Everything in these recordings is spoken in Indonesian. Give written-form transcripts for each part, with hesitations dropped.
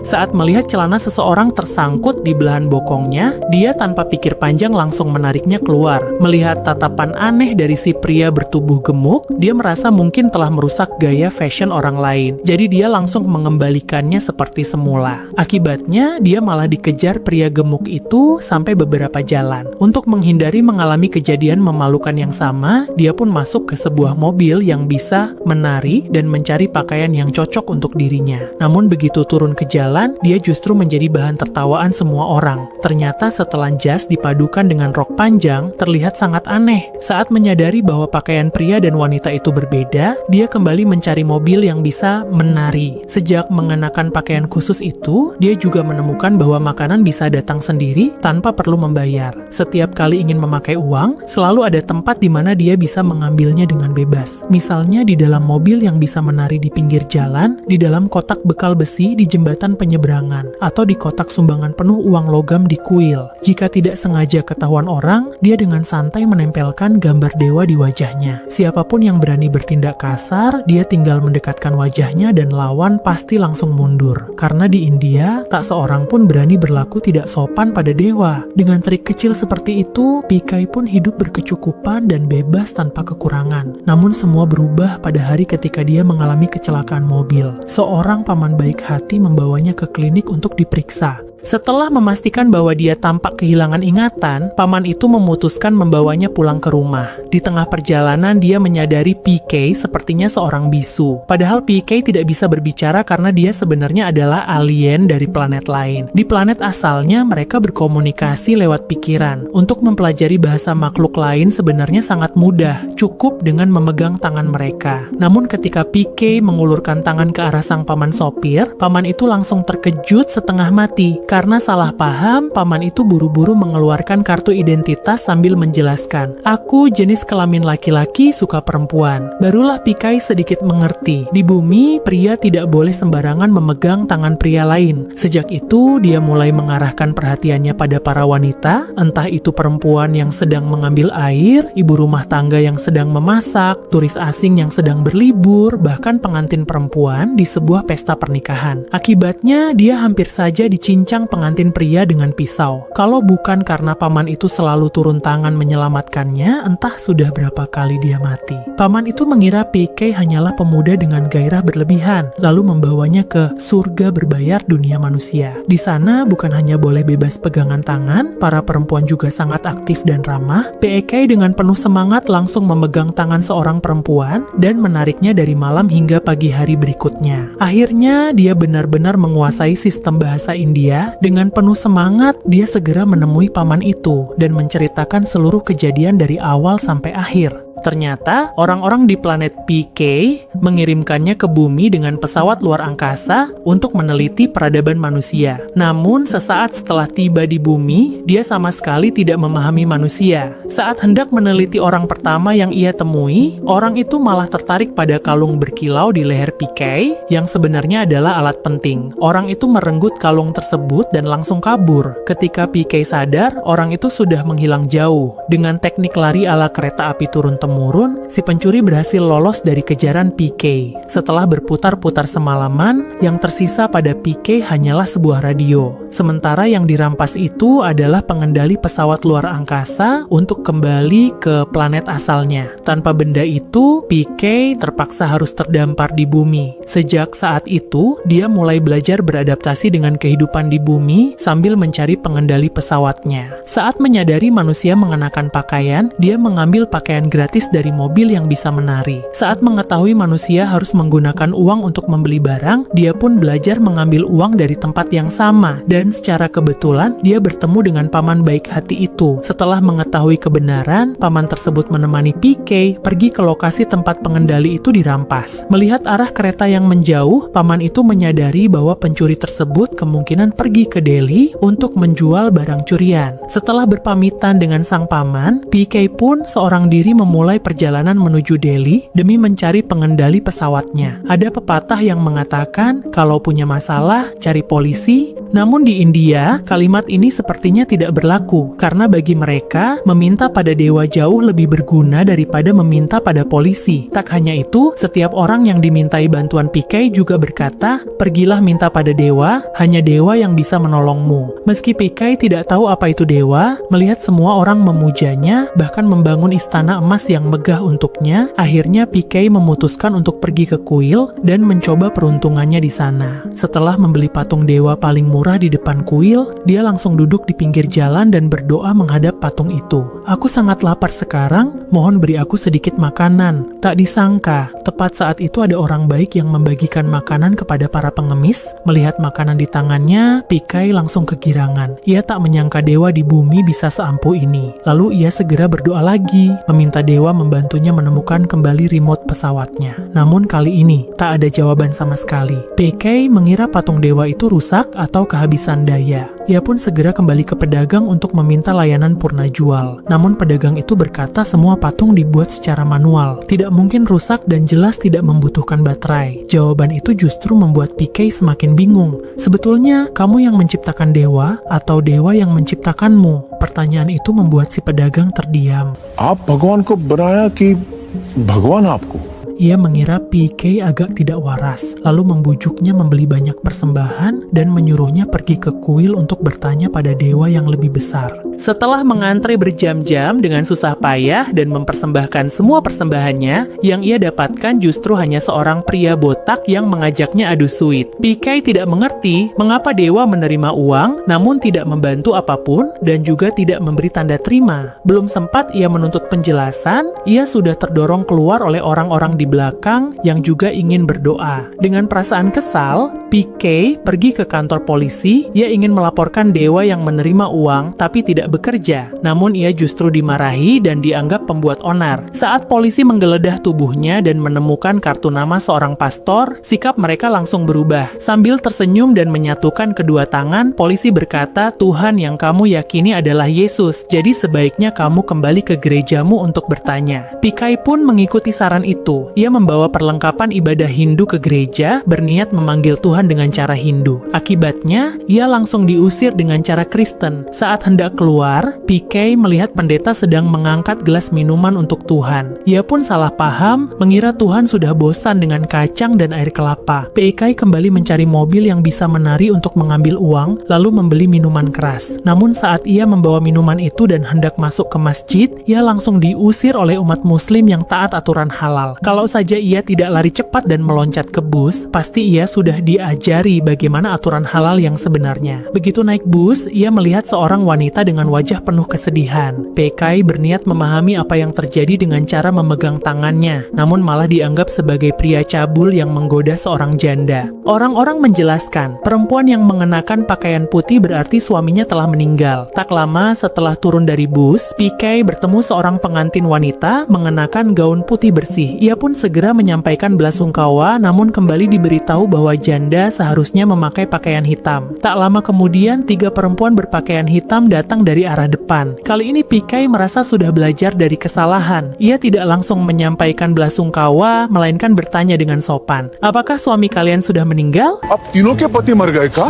Saat melihat celana seseorang tersangkut di belahan bokongnya, dia tanpa pikir panjang langsung menariknya keluar. Melihat tatapan aneh dari si pria bertubuh gemuk, dia merasa mungkin telah merusak gaya fashion orang lain. Jadi dia langsung mengembalikannya seperti semula. Akibatnya, dia malah dikejar pria gemuk itu sampai beberapa jalan. Untuk menghindari mengalami kejadian memalukan yang sama, dia pun masuk ke sebuah mobil yang bisa menari dan mencari pakaian yang cocok untuk dirinya. Namun begitu turun ke jalan, dia justru menjadi bahan tertawaan semua orang. Ternyata setelan jas dipadukan dengan rok panjang, terlihat sangat aneh. Saat menyadari bahwa pakaian pria dan wanita itu berbeda, dia kembali mencari mobil yang bisa menari. Sejak mengenakan pakaian khusus itu, dia juga menemukan bahwa makanan bisa datang sendiri tanpa perlu membayar. Setiap kali ingin memakai uang, selalu ada tempat di mana dia bisa mengambilnya dengan bebas. Misalnya di dalam mobil yang bisa menari di pinggir jalan, di dalam kotak bekal besi di jembatan penyeberangan, atau di kotak sumbangan penuh uang logam di kuil. Jika tidak sengaja ketahuan orang, dia dengan santai menempelkan gambar dewa di wajahnya. Siapapun yang berani bertindak kasar, dia tinggal mendekatkan wajahnya dan lawan pasti langsung mundur. Karena di India, tak seorang pun berani berlaku tidak sopan pada dewa. Dengan trik kecil seperti itu, Pikai pun hidup berkecukupan dan bebas tanpa kekurangan. Namun semua berubah pada hari ketika dia mengalami kecelakaan mobil. Seorang paman baik hati membawanya ke klinik untuk diperiksa. Setelah memastikan bahwa dia tampak kehilangan ingatan, paman itu memutuskan membawanya pulang ke rumah. Di tengah perjalanan, dia menyadari PK sepertinya seorang bisu. Padahal PK tidak bisa berbicara karena dia sebenarnya adalah alien dari planet lain. Di planet asalnya, mereka berkomunikasi lewat pikiran. Untuk mempelajari bahasa makhluk lain sebenarnya sangat mudah, cukup dengan memegang tangan mereka. Namun ketika PK mengulurkan tangan ke arah sang paman sopir, paman itu langsung terkejut setengah mati. Karena salah paham, paman itu buru-buru mengeluarkan kartu identitas sambil menjelaskan, "Aku jenis kelamin laki-laki, suka perempuan." Barulah Pikai sedikit mengerti. Di bumi, pria tidak boleh sembarangan memegang tangan pria lain. Sejak itu, dia mulai mengarahkan perhatiannya pada para wanita, entah itu perempuan yang sedang mengambil air, ibu rumah tangga yang sedang memasak, turis asing yang sedang berlibur, bahkan pengantin perempuan di sebuah pesta pernikahan. Akibatnya, dia hampir saja dicincang pengantin pria dengan pisau. Kalau bukan karena paman itu selalu turun tangan menyelamatkannya, entah sudah berapa kali dia mati. Paman itu mengira PK hanyalah pemuda dengan gairah berlebihan, lalu membawanya ke surga berbayar dunia manusia. Di sana bukan hanya boleh bebas pegangan tangan, para perempuan juga sangat aktif dan ramah. PK dengan penuh semangat langsung memegang tangan seorang perempuan dan menariknya dari malam hingga pagi hari berikutnya. Akhirnya dia benar-benar menguasai sistem bahasa India. Dengan penuh semangat, dia segera menemui paman itu dan menceritakan seluruh kejadian dari awal sampai akhir. Ternyata, orang-orang di planet PK mengirimkannya ke bumi dengan pesawat luar angkasa untuk meneliti peradaban manusia. Namun, sesaat setelah tiba di bumi, dia sama sekali tidak memahami manusia. Saat hendak meneliti orang pertama yang ia temui, orang itu malah tertarik pada kalung berkilau di leher PK yang sebenarnya adalah alat penting. Orang itu merenggut kalung tersebut dan langsung kabur. Ketika PK sadar, orang itu sudah menghilang jauh. Dengan teknik lari ala kereta api turun-temurun, si pencuri berhasil lolos dari kejaran PK. Setelah berputar-putar semalaman, yang tersisa pada PK hanyalah sebuah radio. Sementara yang dirampas itu adalah pengendali pesawat luar angkasa untuk kembali ke planet asalnya. Tanpa benda itu, PK terpaksa harus terdampar di bumi. Sejak saat itu, dia mulai belajar beradaptasi dengan kehidupan di bumi sambil mencari pengendali pesawatnya. Saat menyadari manusia mengenakan pakaian, dia mengambil pakaian gratis dari mobil yang bisa menari. Saat mengetahui manusia harus menggunakan uang untuk membeli barang, dia pun belajar mengambil uang dari tempat yang sama, dan secara kebetulan dia bertemu dengan paman baik hati itu. Setelah mengetahui kebenaran, paman tersebut menemani PK pergi ke lokasi tempat pengendali itu dirampas. Melihat arah kereta yang menjauh, paman itu menyadari bahwa pencuri tersebut kemungkinan pergi ke Delhi untuk menjual barang curian. Setelah berpamitan dengan sang paman, PK pun seorang diri memulai perjalanan menuju Delhi demi mencari pengendali mengendali pesawatnya. Ada pepatah yang mengatakan, kalau punya masalah, cari polisi. Namun di India, kalimat ini sepertinya tidak berlaku, karena bagi mereka, meminta pada dewa jauh lebih berguna daripada meminta pada polisi. Tak hanya itu, setiap orang yang dimintai bantuan PK juga berkata, pergilah minta pada dewa, hanya dewa yang bisa menolongmu. Meski PK tidak tahu apa itu dewa, melihat semua orang memujanya, bahkan membangun istana emas yang megah untuknya, akhirnya PK memutuskan untuk pergi ke kuil dan mencoba peruntungannya di sana. Setelah membeli patung dewa paling murah di depan kuil, dia langsung duduk di pinggir jalan dan berdoa menghadap patung itu. Aku sangat lapar sekarang, mohon beri aku sedikit makanan. Tak disangka, tepat saat itu ada orang baik yang membagikan makanan kepada para pengemis. Melihat makanan di tangannya, PK langsung kegirangan. Ia tak menyangka dewa di bumi bisa seampuh ini. Lalu ia segera berdoa lagi, meminta dewa membantunya menemukan kembali remote pesawatnya. Namun kali ini, tak ada jawaban sama sekali. PK mengira patung dewa itu rusak atau kehabisan daya. Ia pun segera kembali ke pedagang untuk meminta layanan purna jual. Namun pedagang itu berkata semua patung dibuat secara manual, tidak mungkin rusak dan jelas tidak membutuhkan baterai. Jawaban itu justru membuat PK semakin bingung. Sebetulnya, kamu yang menciptakan dewa atau dewa yang menciptakanmu? Pertanyaan itu membuat si pedagang terdiam. आप भगवान को बनाया कि भगवान आपको? Ia mengira PK agak tidak waras, lalu membujuknya membeli banyak persembahan dan menyuruhnya pergi ke kuil untuk bertanya pada dewa yang lebih besar. Setelah mengantri berjam-jam dengan susah payah dan mempersembahkan semua persembahannya, yang ia dapatkan justru hanya seorang pria botak yang mengajaknya adu suit. PK tidak mengerti mengapa dewa menerima uang, namun tidak membantu apapun dan juga tidak memberi tanda terima. Belum sempat ia menuntut penjelasan, ia sudah terdorong keluar oleh orang-orang di belakang yang juga ingin berdoa. Dengan perasaan kesal, PK pergi ke kantor polisi. Ia ingin melaporkan dewa yang menerima uang tapi tidak bekerja. Namun ia justru dimarahi dan dianggap pembuat onar. Saat polisi menggeledah tubuhnya dan menemukan kartu nama seorang pastor, sikap mereka langsung berubah. Sambil tersenyum dan menyatukan kedua tangan, polisi berkata, Tuhan yang kamu yakini adalah Yesus, jadi sebaiknya kamu kembali ke gerejamu untuk bertanya. PK pun mengikuti saran itu. Ia membawa perlengkapan ibadah Hindu ke gereja, berniat memanggil Tuhan dengan cara Hindu. Akibatnya, ia langsung diusir dengan cara Kristen. Saat hendak keluar, PK melihat pendeta sedang mengangkat gelas minuman untuk Tuhan. Ia pun salah paham, mengira Tuhan sudah bosan dengan kacang dan air kelapa. PK kembali mencari mobil yang bisa menari untuk mengambil uang, lalu membeli minuman keras. Namun saat ia membawa minuman itu dan hendak masuk ke masjid, ia langsung diusir oleh umat muslim yang taat aturan halal. Kalau saja ia tidak lari cepat dan meloncat ke bus, pasti ia sudah diajari bagaimana aturan halal yang sebenarnya. Begitu naik bus, ia melihat seorang wanita dengan wajah penuh kesedihan. PK berniat memahami apa yang terjadi dengan cara memegang tangannya, namun malah dianggap sebagai pria cabul yang menggoda seorang janda. Orang-orang menjelaskan, perempuan yang mengenakan pakaian putih berarti suaminya telah meninggal. Tak lama setelah turun dari bus, PK bertemu seorang pengantin wanita mengenakan gaun putih bersih. Ia pun segera menyampaikan belasungkawa, namun kembali diberitahu bahwa janda seharusnya memakai pakaian hitam. Tak lama kemudian, 3 perempuan berpakaian hitam datang dari arah depan. Kali ini PK merasa sudah belajar dari kesalahan. Ia tidak langsung menyampaikan belasungkawa, melainkan bertanya dengan sopan. Apakah suami kalian sudah meninggal? अब तीनों के पति मर गए का?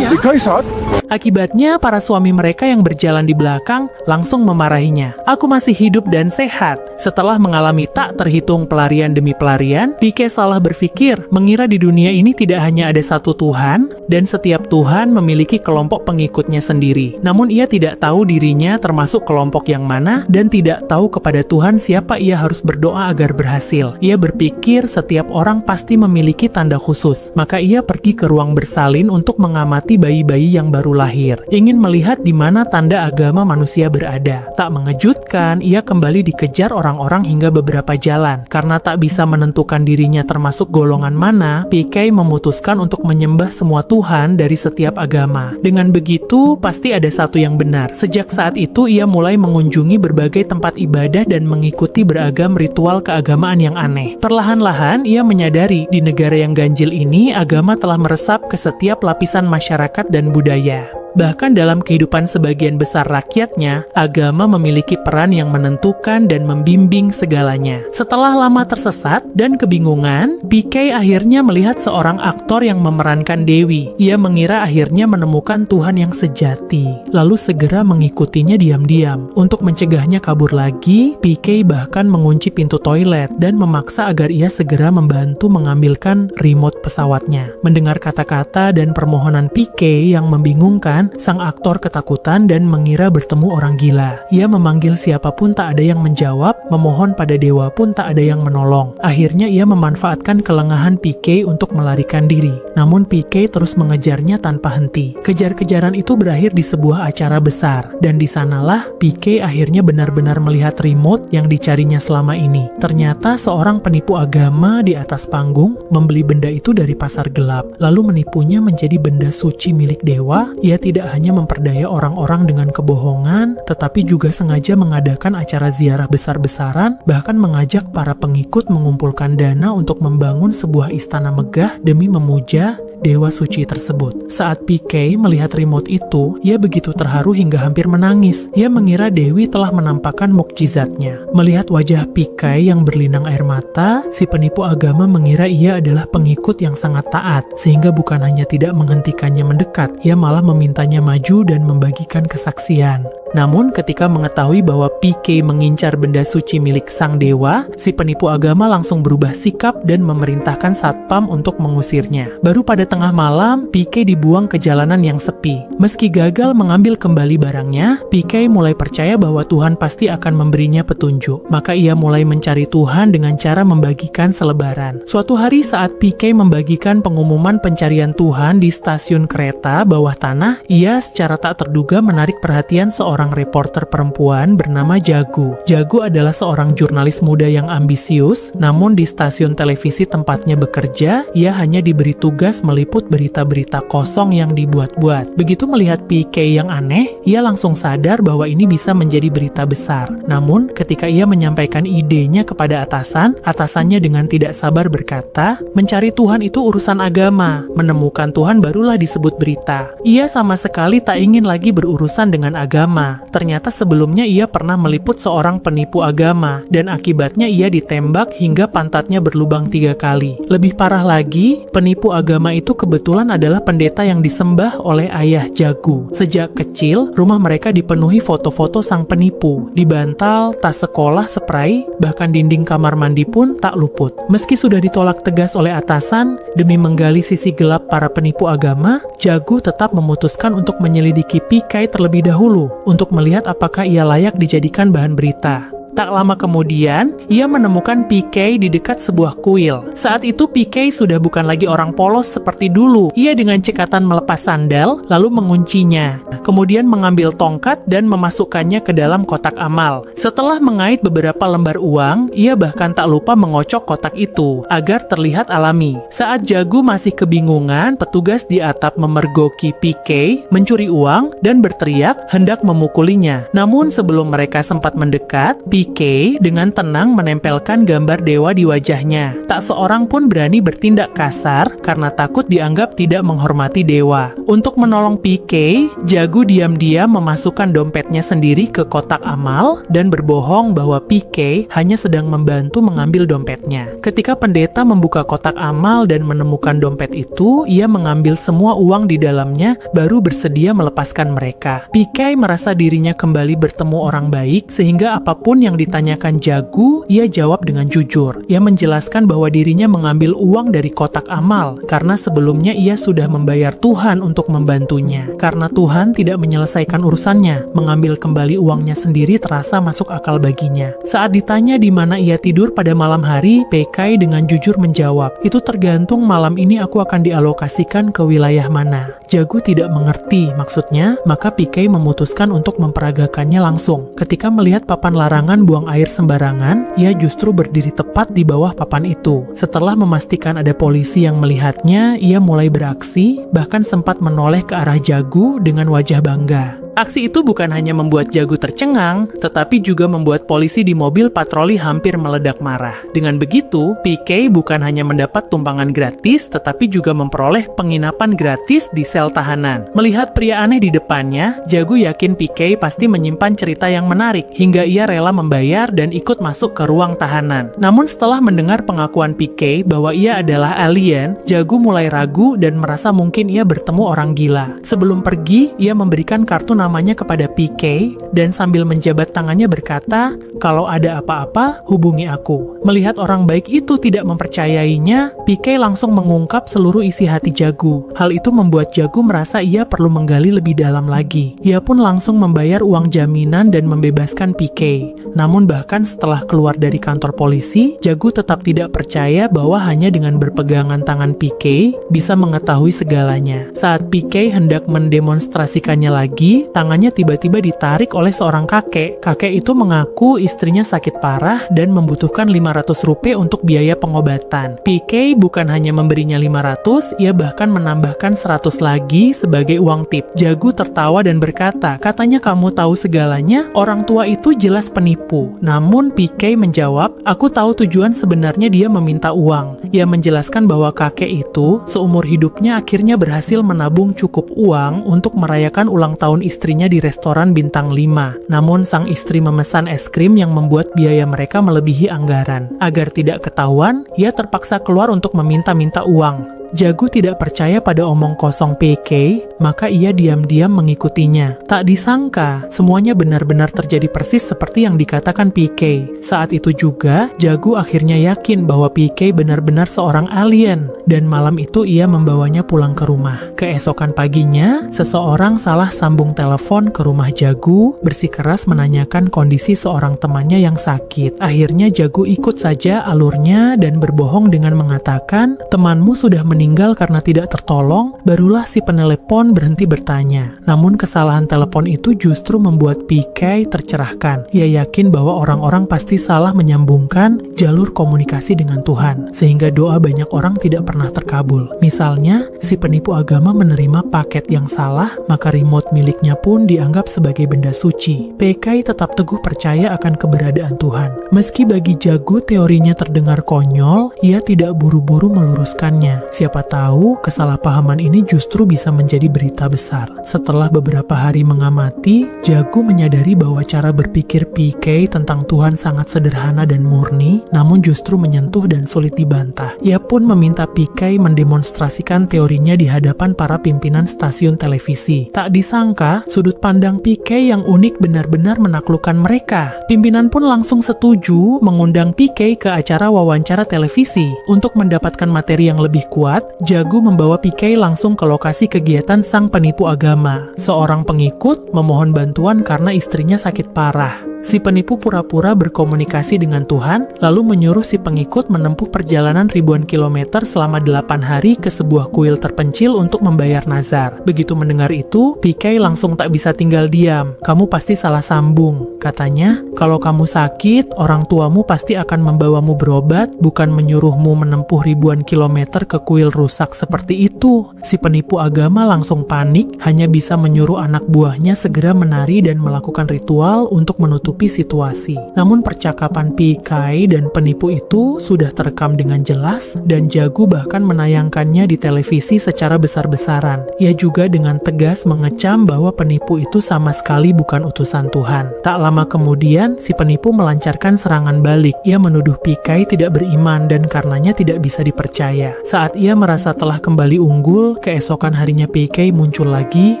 दिखा ही साथ? Akibatnya, para suami mereka yang berjalan di belakang langsung memarahinya. Aku masih hidup dan sehat. Setelah mengalami tak terhitung pelarian demi pelarian, PK salah berpikir, mengira di dunia ini tidak hanya ada satu Tuhan, dan setiap Tuhan memiliki kelompok pengikutnya sendiri. Namun ia tidak tahu dirinya termasuk kelompok yang mana, dan tidak tahu kepada Tuhan siapa ia harus berdoa agar berhasil. Ia berpikir setiap orang pasti memiliki tanda khusus. Maka ia pergi ke ruang bersalin untuk mengamati bayi-bayi yang baru lahir, ingin melihat di mana tanda agama manusia berada. Tak mengejutkan, ia kembali dikejar orang-orang hingga beberapa jalan. Karena tak bisa menentukan dirinya termasuk golongan mana, PK memutuskan untuk menyembah semua Tuhan dari setiap agama. Dengan begitu, pasti ada satu yang benar. Sejak saat itu, ia mulai mengunjungi berbagai tempat ibadah dan mengikuti beragam ritual keagamaan yang aneh. Perlahan-lahan, ia menyadari di negara yang ganjil ini, agama telah meresap ke setiap lapisan masyarakat dan budaya. Bahkan dalam kehidupan sebagian besar rakyatnya, agama memiliki peran yang menentukan dan membimbing segalanya. Setelah lama tersesat dan kebingungan, PK akhirnya melihat seorang aktor yang memerankan Dewi. Ia mengira akhirnya menemukan Tuhan yang sejati, lalu segera mengikutinya diam-diam. Untuk mencegahnya kabur lagi, PK bahkan mengunci pintu toilet dan memaksa agar ia segera membantu mengambilkan remote pesawatnya. Mendengar kata-kata dan permohonan PK yang membingungkan, sang aktor ketakutan dan mengira bertemu orang gila. Ia memanggil siapapun, tak ada yang menjawab, memohon pada dewa pun tak ada yang menolong. Akhirnya ia memanfaatkan kelengahan PK untuk melarikan diri. Namun PK terus mengejarnya tanpa henti. Kejar-kejaran itu berakhir di sebuah acara besar, dan di sanalah PK akhirnya benar-benar melihat remote yang dicarinya selama ini. Ternyata seorang penipu agama di atas panggung membeli benda itu dari pasar gelap, lalu menipunya menjadi benda suci milik dewa. Ia tidak hanya memperdaya orang-orang dengan kebohongan, tetapi juga sengaja mengadakan acara ziarah besar-besaran, bahkan mengajak para pengikut mengumpulkan dana untuk membangun sebuah istana megah demi memuja dewa suci tersebut. Saat PK melihat remote itu, ia begitu terharu hingga hampir menangis. Ia mengira Dewi telah menampakkan mukjizatnya. Melihat wajah PK yang berlinang air mata, si penipu agama mengira ia adalah pengikut yang sangat taat, sehingga bukan hanya tidak menghentikannya mendekat, ia malah memintanya maju dan membagikan kesaksian. Namun ketika mengetahui bahwa PK mengincar benda suci milik sang dewa, si penipu agama langsung berubah sikap dan memerintahkan satpam untuk mengusirnya. Baru pada tengah malam, PK dibuang ke jalanan yang sepi. Meski gagal mengambil kembali barangnya, PK mulai percaya bahwa Tuhan pasti akan memberinya petunjuk. Maka ia mulai mencari Tuhan dengan cara membagikan selebaran. Suatu hari saat PK membagikan pengumuman pencarian Tuhan di stasiun kereta bawah tanah, ia secara tak terduga menarik perhatian seorang reporter perempuan bernama Jagu. Jagu adalah seorang jurnalis muda yang ambisius, namun di stasiun televisi tempatnya bekerja, ia hanya diberi tugas meliput berita-berita kosong yang dibuat-buat. Begitu melihat PK yang aneh, ia langsung sadar bahwa ini bisa menjadi berita besar. Namun, ketika ia menyampaikan idenya kepada atasan, atasannya dengan tidak sabar berkata, mencari Tuhan itu urusan agama, menemukan Tuhan barulah disebut berita. Ia sama sekali tak ingin lagi berurusan dengan agama. Ternyata sebelumnya ia pernah meliput seorang penipu agama, dan akibatnya ia ditembak hingga pantatnya berlubang 3 kali. Lebih parah lagi, penipu agama itu kebetulan adalah pendeta yang disembah oleh ayah Jagu. Sejak kecil, rumah mereka dipenuhi foto-foto sang penipu. Di bantal, tas sekolah, spray, bahkan dinding kamar mandi pun tak luput. Meski sudah ditolak tegas oleh atasan, demi menggali sisi gelap para penipu agama, Jagu tetap memutuskan untuk menyelidiki PK terlebih dahulu, untuk melihat apakah ia layak dijadikan bahan berita. Tak lama kemudian, ia menemukan PK di dekat sebuah kuil. Saat itu PK sudah bukan lagi orang polos seperti dulu. Ia dengan cekatan melepas sandal, lalu menguncinya. Kemudian mengambil tongkat dan memasukkannya ke dalam kotak amal. Setelah mengait beberapa lembar uang, ia bahkan tak lupa mengocok kotak itu, agar terlihat alami. Saat Jagu masih kebingungan, petugas di atap memergoki PK, mencuri uang, dan berteriak hendak memukulinya. Namun sebelum mereka sempat mendekat, PK dengan tenang menempelkan gambar dewa di wajahnya. Tak seorang pun berani bertindak kasar karena takut dianggap tidak menghormati dewa. Untuk menolong PK, Jagu diam-diam memasukkan dompetnya sendiri ke kotak amal dan berbohong bahwa PK hanya sedang membantu mengambil dompetnya. Ketika pendeta membuka kotak amal dan menemukan dompet itu, ia mengambil semua uang di dalamnya baru bersedia melepaskan mereka. PK merasa dirinya kembali bertemu orang baik, sehingga apapun yang ditanyakan Jagu, ia jawab dengan jujur. Ia menjelaskan bahwa dirinya mengambil uang dari kotak amal karena sebelumnya ia sudah membayar Tuhan untuk membantunya. Karena Tuhan tidak menyelesaikan urusannya, mengambil kembali uangnya sendiri terasa masuk akal baginya. Saat ditanya di mana ia tidur pada malam hari, PK dengan jujur menjawab, "Itu tergantung malam ini aku akan dialokasikan ke wilayah mana." Jagu tidak mengerti maksudnya, maka PK memutuskan untuk memperagakannya langsung. Ketika melihat papan larangan buang air sembarangan, ia justru berdiri tepat di bawah papan itu. Setelah memastikan ada polisi yang melihatnya, ia mulai beraksi, bahkan sempat menoleh ke arah Jagu dengan wajah bangga. Aksi itu bukan hanya membuat Jagu tercengang, tetapi juga membuat polisi di mobil patroli hampir meledak marah. Dengan begitu, PK bukan hanya mendapat tumpangan gratis, tetapi juga memperoleh penginapan gratis di sel tahanan. Melihat pria aneh di depannya, Jagu yakin PK pasti menyimpan cerita yang menarik, hingga ia rela membayar dan ikut masuk ke ruang tahanan. Namun setelah mendengar pengakuan PK bahwa ia adalah alien, Jagu mulai ragu dan merasa mungkin ia bertemu orang gila. Sebelum pergi, ia memberikan kartu namanya kepada PK dan sambil menjabat tangannya berkata, "Kalau ada apa-apa, hubungi aku." Melihat orang baik itu tidak mempercayainya, PK langsung mengungkap seluruh isi hati Jagu. Hal itu membuat Jagu merasa ia perlu menggali lebih dalam lagi. Ia pun langsung membayar uang jaminan dan membebaskan PK. Namun bahkan setelah keluar dari kantor polisi, Jagu tetap tidak percaya bahwa hanya dengan berpegangan tangan PK bisa mengetahui segalanya. Saat PK hendak mendemonstrasikannya lagi, tangannya tiba-tiba ditarik oleh seorang kakek. Kakek itu mengaku istrinya sakit parah dan membutuhkan 500 rupiah untuk biaya pengobatan. PK bukan hanya memberinya 500, ia bahkan menambahkan 100 lagi sebagai uang tip. Jagu tertawa dan berkata, "Katanya kamu tahu segalanya, orang tua itu jelas penipu." Namun PK menjawab, "Aku tahu tujuan sebenarnya dia meminta uang." Ia menjelaskan bahwa kakek itu seumur hidupnya akhirnya berhasil menabung cukup uang untuk merayakan ulang tahun istrinya di restoran bintang 5. Namun sang istri memesan es krim yang membuat biaya mereka melebihi anggaran. Agar tidak ketahuan, ia terpaksa keluar untuk meminta-minta uang. Jagu tidak percaya pada omong kosong PK, maka ia diam-diam mengikutinya. Tak disangka, semuanya benar-benar terjadi persis seperti yang dikatakan PK. Saat itu juga, Jagu akhirnya yakin bahwa PK benar-benar seorang alien, dan malam itu ia membawanya pulang ke rumah. Keesokan paginya, seseorang salah sambung telepon ke rumah Jagu, bersikeras menanyakan kondisi seorang temannya yang sakit. Akhirnya Jagu ikut saja alurnya dan berbohong dengan mengatakan, "Temanmu sudah meninggal karena tidak tertolong." Barulah si penelepon berhenti bertanya. Namun kesalahan telepon itu justru membuat PK tercerahkan. Ia yakin bahwa orang-orang pasti salah menyambungkan jalur komunikasi dengan Tuhan, sehingga doa banyak orang tidak pernah terkabul. Misalnya, si penipu agama menerima paket yang salah, maka remote miliknya pun dianggap sebagai benda suci. PK tetap teguh percaya akan keberadaan Tuhan. Meski bagi Jagu teorinya terdengar konyol, ia tidak buru-buru meluruskannya. Siapa tahu kesalahpahaman ini justru bisa menjadi berita besar. Setelah beberapa hari mengamati, Jagu menyadari bahwa cara berpikir PK tentang Tuhan sangat sederhana dan murni, namun justru menyentuh dan sulit dibantah. Ia pun meminta PK mendemonstrasikan teorinya di hadapan para pimpinan stasiun televisi. Tak disangka, sudut pandang PK yang unik benar-benar menaklukkan mereka. Pimpinan pun langsung setuju mengundang PK ke acara wawancara televisi. Untuk mendapatkan materi yang lebih kuat, Jagu membawa PK langsung ke lokasi kegiatan sang penipu agama. Seorang pengikut memohon bantuan karena istrinya sakit parah. Si penipu pura-pura berkomunikasi dengan Tuhan, lalu menyuruh si pengikut menempuh perjalanan ribuan kilometer selama 8 hari ke sebuah kuil terpencil untuk membayar nazar. Begitu mendengar itu, PK langsung tak bisa tinggal diam. "Kamu pasti salah sambung," katanya. "Kalau kamu sakit, orang tuamu pasti akan membawamu berobat, bukan menyuruhmu menempuh ribuan kilometer ke kuil rusak seperti itu." Si penipu agama langsung panik, hanya bisa menyuruh anak buahnya segera menari dan melakukan ritual untuk menutupi situasi. Namun percakapan PK dan penipu itu sudah terekam dengan jelas, dan Jagu bahkan menayangkannya di televisi secara besar-besaran. Ia juga dengan tegas mengecam bahwa penipu itu sama sekali bukan utusan Tuhan. Tak lama kemudian, si penipu melancarkan serangan balik. Ia menuduh PK tidak beriman dan karenanya tidak bisa dipercaya. Saat ia merasa telah kembali unggul, keesokan harinya PK muncul lagi,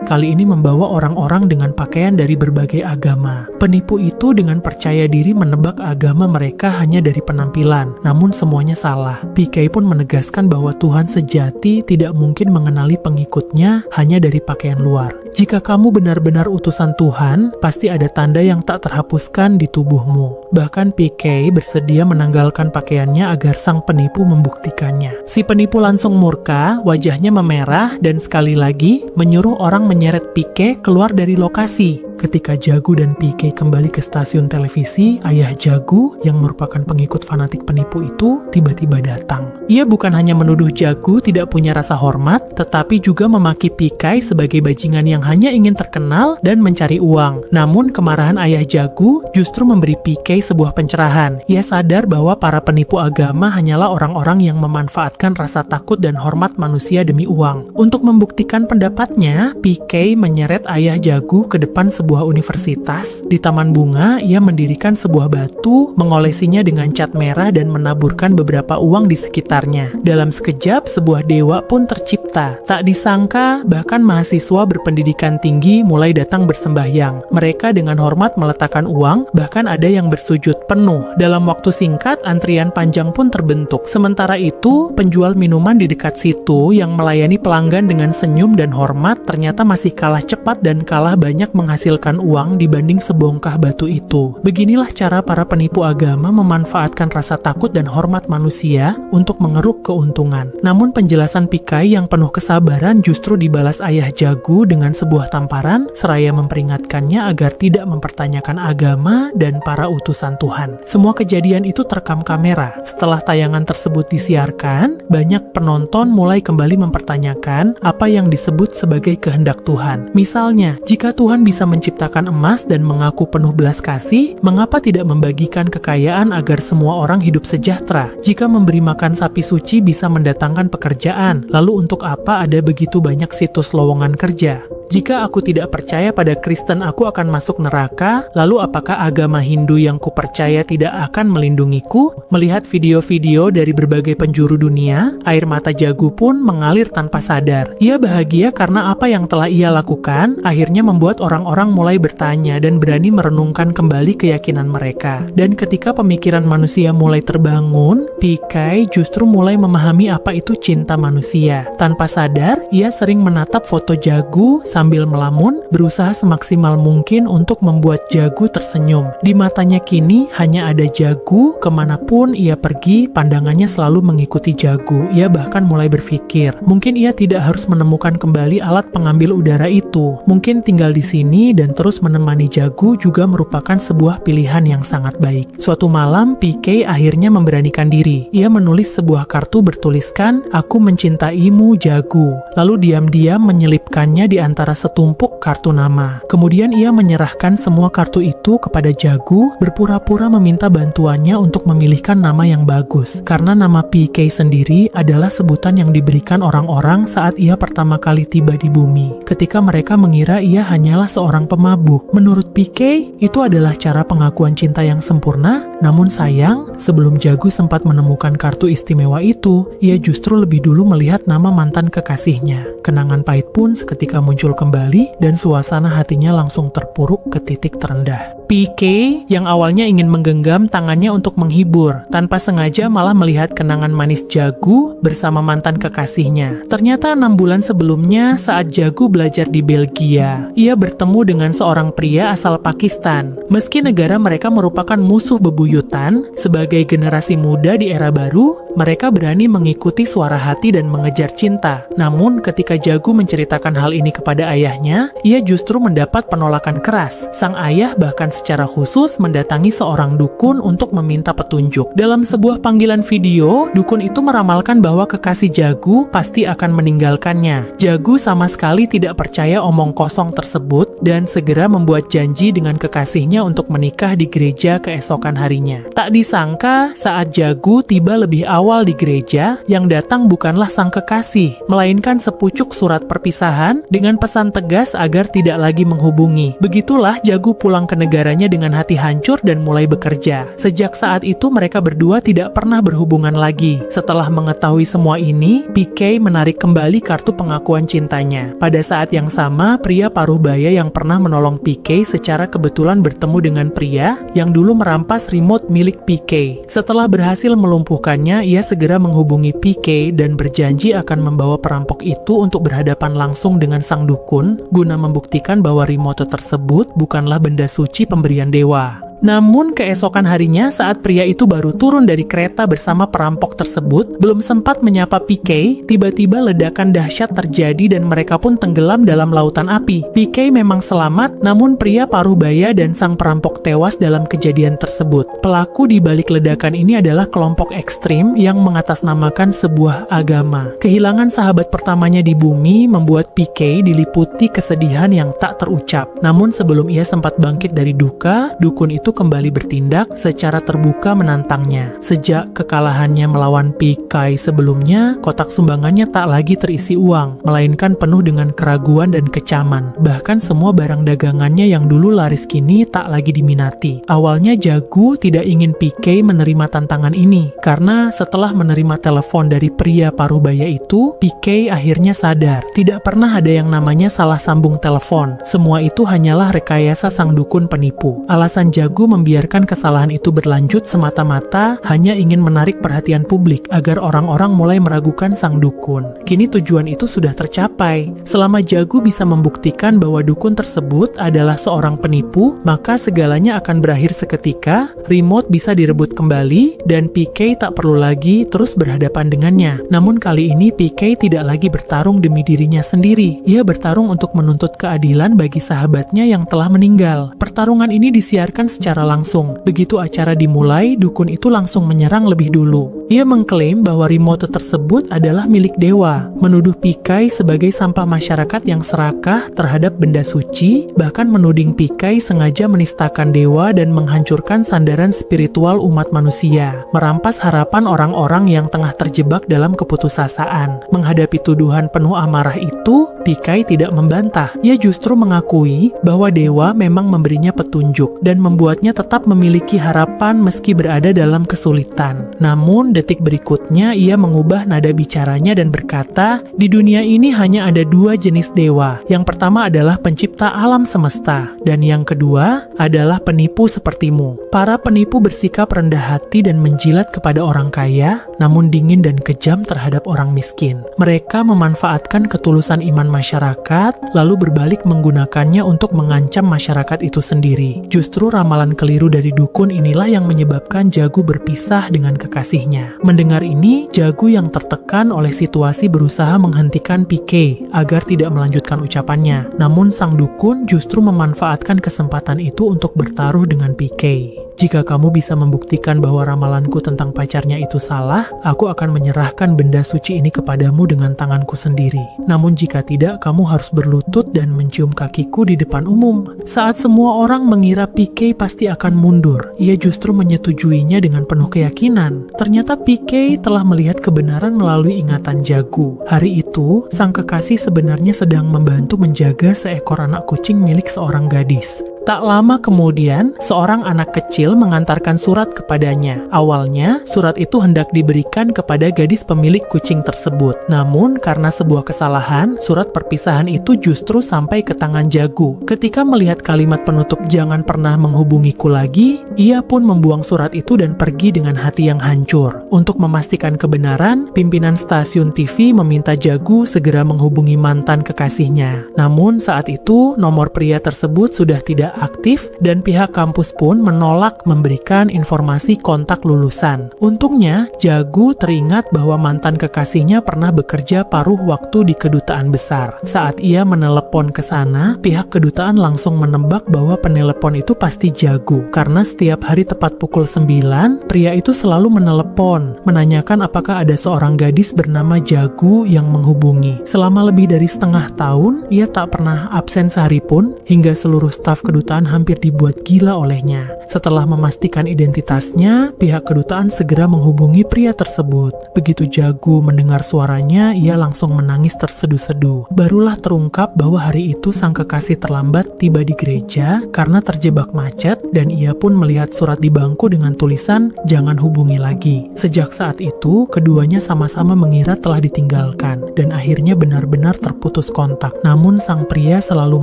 kali ini membawa orang-orang dengan pakaian dari berbagai agama. Penipu itu dengan percaya diri menebak agama mereka hanya dari penampilan, namun semuanya salah. PK pun menegaskan bahwa Tuhan sejati tidak mungkin mengenali pengikutnya hanya dari pakaian luar. "Jika kamu benar-benar utusan Tuhan, pasti ada tanda yang tak terhapuskan di tubuhmu." Bahkan PK bersedia menanggalkan pakaiannya agar sang penipu membuktikannya. Si penipu langsung murka, wajahnya memerah, dan sekali lagi menyuruh orang menyeret PK keluar dari lokasi. Ketika Jagu dan PK kembali ke stasiun televisi, ayah Jagu yang merupakan pengikut fanatik penipu itu tiba-tiba datang. Ia bukan hanya menuduh Jagu tidak punya rasa hormat, tetapi juga memaki Pikai sebagai bajingan yang hanya ingin terkenal dan mencari uang. Namun kemarahan ayah Jagu justru memberi Pikai sebuah pencerahan. Ia sadar bahwa para penipu agama hanyalah orang-orang yang memanfaatkan rasa takut dan hormat manusia demi uang. Untuk membuktikan pendapatnya, Pikai menyeret ayah Jagu ke depan sebuah universitas. Di taman bunga, ia mendirikan sebuah batu, mengolesinya dengan cat merah dan menaburkan beberapa uang di sekitarnya. Dalam sekejap, sebuah dewa pun tercipta. Tak disangka, bahkan mahasiswa berpendidikan tinggi mulai datang bersembahyang. Mereka dengan hormat meletakkan uang, bahkan ada yang bersujud penuh. Dalam waktu singkat, antrian panjang pun terbentuk. Sementara itu, penjual minuman di dekat situ yang melayani pelanggan dengan senyum dan hormat ternyata masih kalah cepat dan kalah banyak menghasilkan uang dibanding sebongkah batu itu. Beginilah cara para penipu agama memanfaatkan rasa takut dan hormat manusia untuk mengeruk keuntungan. Namun penjelasan Pikai yang penuh kesabaran justru dibalas ayah Jagu dengan sebuah tamparan seraya memperingatkannya agar tidak mempertanyakan agama dan para utusan Tuhan. Semua kejadian itu terekam kamera. Setelah tayangan tersebut disiarkan, banyak penonton mulai kembali mempertanyakan apa yang disebut sebagai kehendak Tuhan. Misalnya, jika Tuhan bisa menciptakan emas dan mengaku penuh belas kasih, mengapa tidak membagikan kekayaan agar semua orang hidup sejahtera? Jika memberi makan sapi suci bisa mendatangkan pekerjaan, lalu untuk apa ada begitu banyak situs lowongan kerja? Jika aku tidak percaya pada Kristen, aku akan masuk neraka, lalu apakah agama Hindu yang kupercaya tidak akan melindungiku? Melihat video-video dari berbagai penjuru dunia, air mata Jagu pun mengalir tanpa sadar. Ia bahagia karena apa yang telah ia lakukan akhirnya membuat orang-orang mulai bertanya dan berani merenungkan kembali keyakinan mereka. Dan ketika pemikiran manusia mulai terbangun, Pikai justru mulai memahami apa itu cinta manusia. Tanpa sadar, ia sering menatap foto Jagu sambil melamun, berusaha semaksimal mungkin untuk membuat Jagu tersenyum. Di matanya kini hanya ada Jagu, kemanapun ia pergi, pandangannya selalu mengikuti Jagu. Ia bahkan mulai berpikir, mungkin ia tidak harus menemukan kembali alat pengambil udara itu. Mungkin tinggal di sini dan terus menemani Jagu juga merupakan sebuah pilihan yang sangat baik. Suatu malam, Pikai akhirnya memberanikan diri. Ia menulis sebuah kartu bertuliskan, "Aku mencintaimu, Jagu." Lalu diam-diam menyelipkannya di antara setumpuk kartu nama. Kemudian ia menyerahkan semua kartu itu kepada Jagu, berpura-pura meminta bantuannya untuk memilihkan nama yang bagus. Karena nama Pikai sendiri adalah sebutan yang diberikan orang-orang saat ia pertama kali tiba di bumi. Ketika mereka mengira ia hanyalah seorang pemabuk. Menurut Pikai, itu adalah cara pengakuan cinta yang sempurna. Namun sayang, sebelum Jagu sempat menemukan kartu istimewa itu, ia justru lebih dulu melihat nama mantan kekasihnya. Kenangan pahit pun seketika muncul kembali dan suasana hatinya langsung terpuruk ke titik terendah. Pikai yang awalnya ingin menggenggam tangannya untuk menghibur, tanpa sengaja malah melihat kenangan manis Jagu bersama mantan kekasihnya. Ternyata 6 bulan sebelumnya saat Jagu belajar di Belgia, ia bertemu dengan seorang pria asal Pakistan. Meski negara mereka merupakan musuh bebuyutan, sebagai generasi muda di era baru, mereka berani mengikuti suara hati dan mengejar cinta. Namun ketika Jagu menceritakan hal ini kepada ayahnya, ia justru mendapat penolakan keras. Sang ayah bahkan secara khusus mendatangi seorang dukun untuk meminta petunjuk. Dalam sebuah panggilan video, dukun itu meramalkan bahwa kekasih Jagu pasti akan meninggalkannya. Jagu sama sekali tidak percaya omong kosong tersebut dan segera membuat janji dengan kekasihnya untuk menikah di gereja keesokan harinya. Tak disangka, saat Jagu tiba lebih awal di gereja, yang datang bukanlah sang kekasih, melainkan sepucuk surat perpisahan dengan pesan tegas agar tidak lagi menghubungi. Begitulah Jagu pulang ke negaranya dengan hati hancur dan mulai bekerja. Sejak saat itu mereka berdua tidak pernah berhubungan lagi. Setelah mengetahui semua ini, Pikai menarik kembali kartu pengakuan cintanya. Pada saat yang sama, pria paruh baya yang pernah menolong Pikai secara kebetulan bertemu dengan pria yang dulu merampas remote milik Pikai. Setelah berhasil melumpuhkannya, ia segera menghubungi Pikai dan berjanji akan membawa perampok itu untuk berhadapan langsung dengan sang dukun guna membuktikan bahwa remote tersebut bukanlah benda suci pemberian dewa. Namun keesokan harinya saat pria itu baru turun dari kereta bersama perampok tersebut, belum sempat menyapa PK, tiba-tiba ledakan dahsyat terjadi dan mereka pun tenggelam dalam lautan api. PK memang selamat, namun pria Parubaya dan sang perampok tewas dalam kejadian tersebut. Pelaku di balik ledakan ini adalah kelompok ekstrim yang mengatasnamakan sebuah agama. Kehilangan sahabat pertamanya di bumi membuat PK diliputi kesedihan yang tak terucap. Namun sebelum ia sempat bangkit dari duka, dukun itu kembali bertindak secara terbuka menantangnya. Sejak kekalahannya melawan PK sebelumnya, kotak sumbangannya tak lagi terisi uang, melainkan penuh dengan keraguan dan kecaman. Bahkan semua barang dagangannya yang dulu laris kini tak lagi diminati. Awalnya Jagu tidak ingin PK menerima tantangan ini, karena setelah menerima telepon dari pria Parubaya itu, PK akhirnya sadar, tidak pernah ada yang namanya salah sambung telepon. Semua itu hanyalah rekayasa sang dukun penipu. Alasan Jagu membiarkan kesalahan itu berlanjut semata-mata hanya ingin menarik perhatian publik agar orang-orang mulai meragukan sang dukun. Kini tujuan itu sudah tercapai. Selama Jagu bisa membuktikan bahwa dukun tersebut adalah seorang penipu, maka segalanya akan berakhir seketika, remote bisa direbut kembali, dan PK tak perlu lagi terus berhadapan dengannya. Namun kali ini PK tidak lagi bertarung demi dirinya sendiri. Ia bertarung untuk menuntut keadilan bagi sahabatnya yang telah meninggal. Pertarungan ini disiarkan secara langsung. Begitu acara dimulai, dukun itu langsung menyerang lebih dulu. Ia mengklaim bahwa remote tersebut adalah milik dewa, menuduh PK sebagai sampah masyarakat yang serakah terhadap benda suci, bahkan menuding PK sengaja menistakan dewa dan menghancurkan sandaran spiritual umat manusia, merampas harapan orang-orang yang tengah terjebak dalam keputusasaan. Menghadapi tuduhan penuh amarah itu, PK tidak membantah. Ia justru mengakui bahwa dewa memang memberinya petunjuk dan membuatnya tetap memiliki harapan meski berada dalam kesulitan. Namun detik berikutnya ia mengubah nada bicaranya dan berkata, di dunia ini hanya ada dua jenis dewa. Yang pertama adalah pencipta alam semesta, dan yang kedua adalah penipu sepertimu. Para penipu bersikap rendah hati dan menjilat kepada orang kaya, namun dingin dan kejam terhadap orang miskin. Mereka memanfaatkan ketulusan iman masyarakat, lalu berbalik menggunakannya untuk mengancam masyarakat itu sendiri. Justru ramalan keliru dari dukun inilah yang menyebabkan Jagu berpisah dengan kekasihnya. Mendengar ini, Jagu yang tertekan oleh situasi berusaha menghentikan PK agar tidak melanjutkan ucapannya. Namun sang dukun justru memanfaatkan kesempatan itu untuk bertaruh dengan PK. Jika kamu bisa membuktikan bahwa ramalanku tentang pacarnya itu salah, aku akan menyerahkan benda suci ini kepadamu dengan tanganku sendiri. Namun jika tidak, kamu harus berlutut dan mencium kakiku di depan umum. Saat semua orang mengira PK pasti akan mundur, ia justru menyetujuinya dengan penuh keyakinan. Ternyata PK telah melihat kebenaran melalui ingatan Jagu. Hari itu, sang kekasih sebenarnya sedang membantu menjaga seekor anak kucing milik seorang gadis. Tak lama kemudian, seorang anak kecil mengantarkan surat kepadanya. Awalnya, surat itu hendak diberikan kepada gadis pemilik kucing tersebut. Namun, karena sebuah kesalahan, surat perpisahan itu justru sampai ke tangan Jagu. Ketika melihat kalimat penutup "jangan pernah menghubungiku lagi", ia pun membuang surat itu dan pergi dengan hati yang hancur. Untuk memastikan kebenaran, pimpinan stasiun TV meminta Jagu segera menghubungi mantan kekasihnya. Namun, saat itu, nomor pria tersebut sudah tidak aktif dan pihak kampus pun menolak memberikan informasi kontak lulusan. Untungnya, Jagu teringat bahwa mantan kekasihnya pernah bekerja paruh waktu di kedutaan besar. Saat ia menelepon ke sana, pihak kedutaan langsung menebak bahwa penelepon itu pasti Jagu. Karena setiap hari tepat pukul 9, pria itu selalu menelepon, menanyakan apakah ada seorang gadis bernama Jagu yang menghubungi. Selama lebih dari setengah tahun, ia tak pernah absen sehari pun, hingga seluruh staf kedutaan hampir dibuat gila olehnya. Setelah memastikan identitasnya, pihak kedutaan segera menghubungi pria tersebut. Begitu Jagu mendengar suaranya, ia langsung menangis terseduh-seduh. Barulah terungkap bahwa hari itu sang kekasih terlambat tiba di gereja karena terjebak macet, dan ia pun melihat surat di bangku dengan tulisan "jangan hubungi lagi". Sejak saat itu, keduanya sama-sama mengira telah ditinggalkan, dan akhirnya benar-benar terputus kontak. Namun sang pria selalu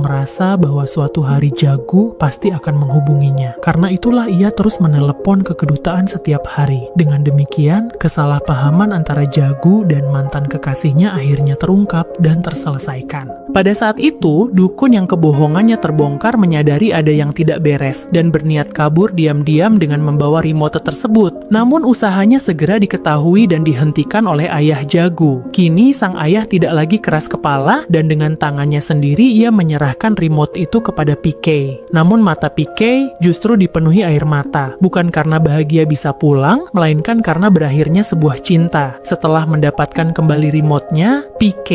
merasa bahwa suatu hari Jagu Jagu pasti akan menghubunginya. Karena itulah ia terus menelepon ke kedutaan setiap hari. Dengan demikian, kesalahpahaman antara Jagu dan mantan kekasihnya akhirnya terungkap dan terselesaikan. Pada saat itu, dukun yang kebohongannya terbongkar menyadari ada yang tidak beres dan berniat kabur diam-diam dengan membawa remote tersebut. Namun usahanya segera diketahui dan dihentikan oleh ayah Jagu. Kini sang ayah tidak lagi keras kepala dan dengan tangannya sendiri ia menyerahkan remote itu kepada PK. Namun mata PK justru dipenuhi air mata, bukan karena bahagia bisa pulang, melainkan karena berakhirnya sebuah cinta. Setelah mendapatkan kembali remote-nya, PK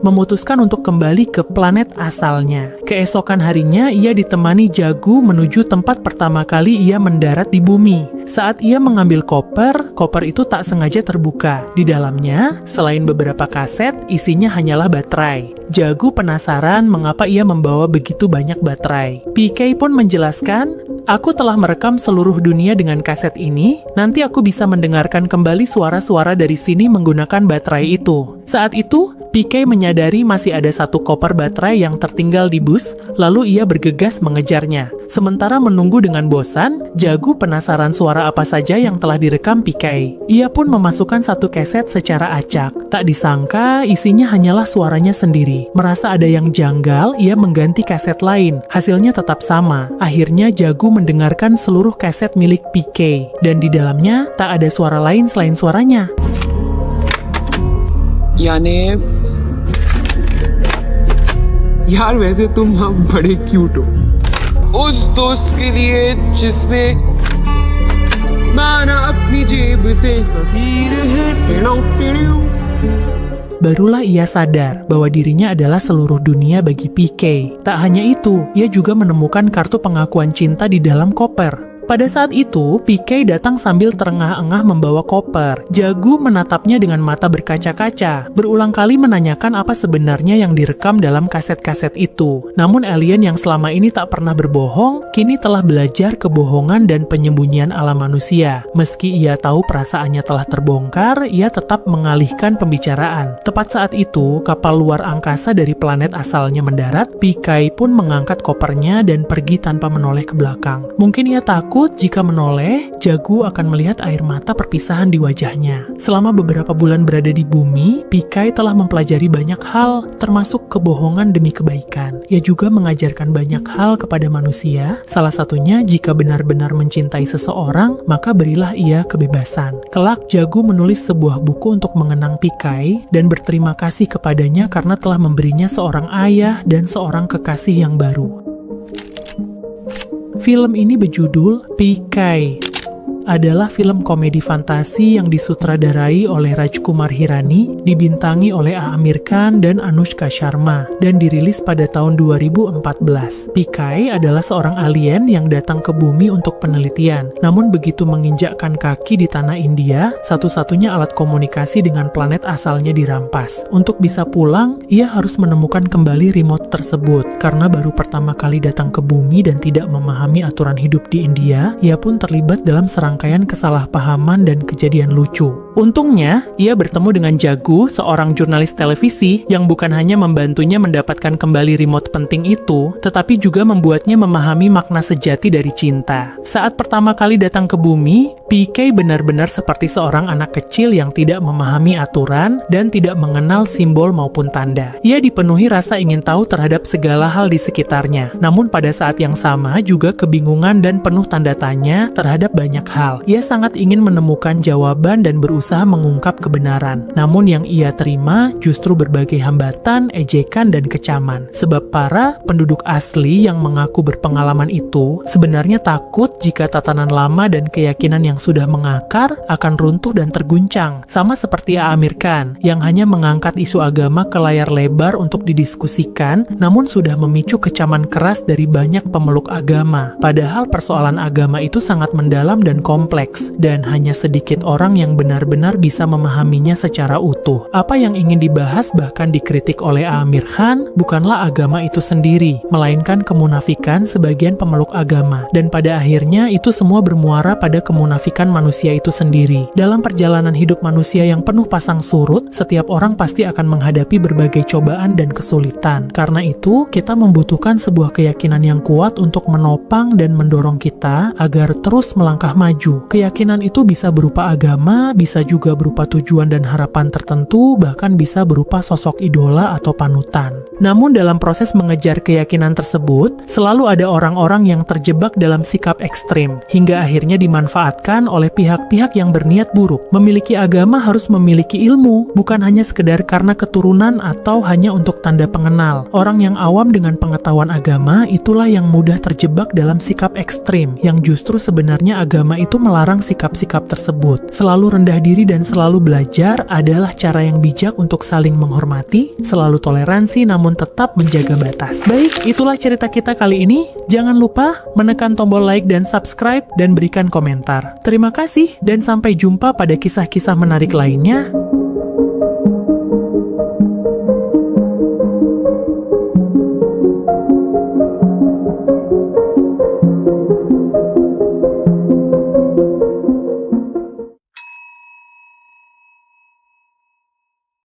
memutuskan untuk kembali ke planet asalnya. Keesokan harinya ia ditemani Jagu menuju tempat pertama kali ia mendarat di bumi. Saat ia mengambil koper itu tak sengaja terbuka. Di dalamnya, selain beberapa kaset, isinya hanyalah baterai. Jagu penasaran mengapa ia membawa begitu banyak baterai. PK pun menjelaskan, "Aku telah merekam seluruh dunia dengan kaset ini, nanti aku bisa mendengarkan kembali suara-suara dari sini menggunakan baterai itu." Saat itu, PK menyadari masih ada satu koper baterai yang tertinggal di bus, lalu ia bergegas mengejarnya. Sementara menunggu dengan bosan, Jagu penasaran suara apa saja yang telah direkam PK. Ia pun memasukkan satu kaset secara acak. Tak disangka, isinya hanyalah suaranya sendiri. Merasa ada yang janggal, ia mengganti kaset lain. Hasilnya tetap sama. Akhirnya Jagu mendengarkan seluruh kaset milik PK, dan di dalamnya tak ada suara lain selain suaranya. यानी यार वैसे तुम हम बड़े क्यूट हो उस दोस्त के लिए जिसने माना अपनी जेब से फकीर है Barulah ia sadar bahwa dirinya adalah seluruh dunia bagi PK. Tak hanya itu, ia juga menemukan kartu pengakuan cinta di dalam koper. Pada saat itu, PK datang sambil terengah-engah membawa koper. Jagu menatapnya dengan mata berkaca-kaca, berulang kali menanyakan apa sebenarnya yang direkam dalam kaset-kaset itu. Namun alien yang selama ini tak pernah berbohong, kini telah belajar kebohongan dan penyembunyian ala manusia. Meski ia tahu perasaannya telah terbongkar, ia tetap mengalihkan pembicaraan. Tepat saat itu, kapal luar angkasa dari planet asalnya mendarat. PK pun mengangkat kopernya dan pergi tanpa menoleh ke belakang. Mungkin ia takut jika menoleh, Jagu akan melihat air mata perpisahan di wajahnya. Selama beberapa bulan berada di bumi, PK telah mempelajari banyak hal, termasuk kebohongan demi kebaikan. Ia juga mengajarkan banyak hal kepada manusia, salah satunya jika benar-benar mencintai seseorang, maka berilah ia kebebasan. Kelak, Jagu menulis sebuah buku untuk mengenang PK dan berterima kasih kepadanya karena telah memberinya seorang ayah dan seorang kekasih yang baru. Film ini berjudul PK. Adalah film komedi fantasi yang disutradarai oleh Rajkumar Hirani, dibintangi oleh Amir Khan dan Anushka Sharma, dan dirilis pada tahun 2014. PK adalah seorang alien yang datang ke bumi untuk penelitian, namun begitu menginjakkan kaki di tanah India, satu-satunya alat komunikasi dengan planet asalnya dirampas. Untuk bisa pulang, ia harus menemukan kembali remote tersebut. Karena baru pertama kali datang ke bumi dan tidak memahami aturan hidup di India, ia pun terlibat dalam serangkaian kesalahpahaman dan kejadian lucu. Untungnya, ia bertemu dengan Jagu, seorang jurnalis televisi yang bukan hanya membantunya mendapatkan kembali remote penting itu, tetapi juga membuatnya memahami makna sejati dari cinta. Saat pertama kali datang ke bumi, PK benar-benar seperti seorang anak kecil yang tidak memahami aturan dan tidak mengenal simbol maupun tanda. Ia dipenuhi rasa ingin tahu terhadap segala hal di sekitarnya. Namun pada saat yang sama juga kebingungan dan penuh tanda tanya terhadap banyak hal. Ia sangat ingin menemukan jawaban dan berusaha mengungkap kebenaran. Namun yang ia terima justru berbagai hambatan, ejekan, dan kecaman. Sebab para penduduk asli yang mengaku berpengalaman itu sebenarnya takut jika tatanan lama dan keyakinan yang sudah mengakar akan runtuh dan terguncang. Sama seperti Amir Khan yang hanya mengangkat isu agama ke layar lebar untuk didiskusikan, namun sudah memicu kecaman keras dari banyak pemeluk agama. Padahal persoalan agama itu sangat mendalam dan kompleks, dan hanya sedikit orang yang benar-benar benar-benar bisa memahaminya secara utuh. Apa yang ingin dibahas bahkan dikritik oleh Aamir Khan bukanlah agama itu sendiri, melainkan kemunafikan sebagian pemeluk agama. Dan pada akhirnya itu semua bermuara pada kemunafikan manusia itu sendiri. Dalam perjalanan hidup manusia yang penuh pasang surut, setiap orang pasti akan menghadapi berbagai cobaan dan kesulitan. Karena itu, kita membutuhkan sebuah keyakinan yang kuat untuk menopang dan mendorong kita agar terus melangkah maju. Keyakinan itu bisa berupa agama, bisa juga berupa tujuan dan harapan tertentu, bahkan bisa berupa sosok idola atau panutan. Namun dalam proses mengejar keyakinan tersebut, selalu ada orang-orang yang terjebak dalam sikap ekstrim, hingga akhirnya dimanfaatkan oleh pihak-pihak yang berniat buruk. Memiliki agama harus memiliki ilmu, bukan hanya sekedar karena keturunan atau hanya untuk tanda pengenal. Orang yang awam dengan pengetahuan agama, itulah yang mudah terjebak dalam sikap ekstrim, yang justru sebenarnya agama itu melarang sikap-sikap tersebut. Selalu rendah diri dan selalu belajar adalah cara yang bijak untuk saling menghormati, selalu toleransi namun tetap menjaga batas. Baik, itulah cerita kita kali ini. Jangan lupa menekan tombol like dan subscribe dan berikan komentar. Terima kasih dan sampai jumpa pada kisah-kisah menarik lainnya.